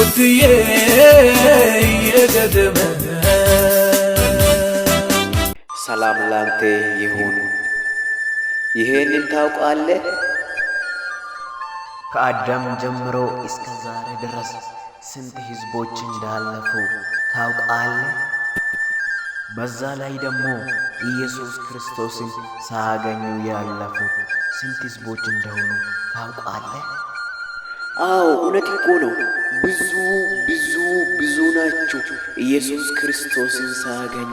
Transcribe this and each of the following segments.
ውድዬ የገደመ ሰላም ላንተ ይሁን። ይሄንን ታውቃለህ? ከአዳም ጀምሮ እስከ ዛሬ ድረስ ስንት ህዝቦች እንዳለፉ ታውቃለህ? በዛ ላይ ደግሞ ኢየሱስ ክርስቶስን ሳያገኙ ያለፉ ስንት ህዝቦች እንደሆኑ ታውቃለህ? አዎ እውነት እኮ ነው። ብዙ ናቸው ኢየሱስ ክርስቶስን ሳያገኙ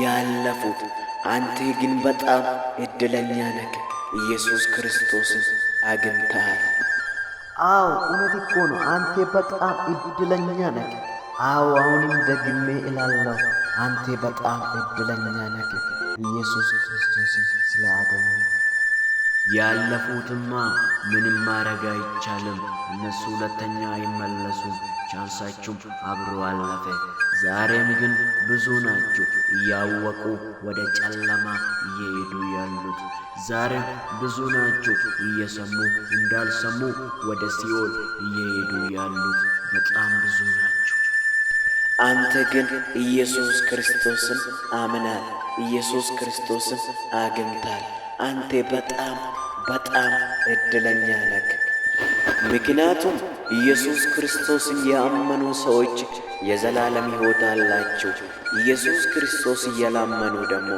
ያለፉት። አንተ ግን በጣም እድለኛ ነህ፣ ኢየሱስ ክርስቶስን አግኝተሃል። አዎ እውነት እኮ ነው። አንተ በጣም እድለኛ ነህ። አዎ አሁንም ደግሜ እላለሁ፣ አንተ በጣም እድለኛ ነህ ኢየሱስ ክርስቶስን ስላገኙ። ያለፉትማ ምንም ማድረግ አይቻልም። እነሱ ሁለተኛ አይመለሱም። ቻንሳቸውም አብሮ አለፈ። ዛሬም ግን ብዙ ናቸው እያወቁ ወደ ጨለማ እየሄዱ ያሉት። ዛሬም ብዙ ናቸው እየሰሙ እንዳልሰሙ ወደ ሲኦል እየሄዱ ያሉት። በጣም ብዙ ናቸው። አንተ ግን ኢየሱስ ክርስቶስን አምናል፣ ኢየሱስ ክርስቶስን አግኝታል። አንተ በጣም እድለኛ ነህ። ምክንያቱም ኢየሱስ ክርስቶስን ያመኑ ሰዎች የዘላለም ሕይወት አላቸው። ኢየሱስ ክርስቶስ ያላመኑ ደግሞ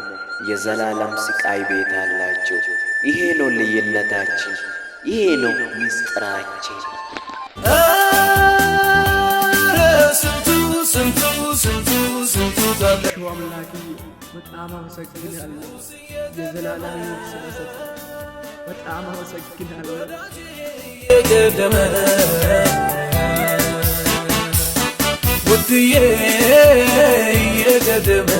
የዘላለም ስቃይ ቤት አላቸው። ይሄ ነው ልዩነታችን፣ ይሄ ነው ምስጢራችን። ስንቱ አምላኬ በጣም አመሰግናለሁ። የዘላለም ሕይወት ስለሰጠኝ በጣም አመሰግናለሁ። የገደመ ውድዬ የገደመ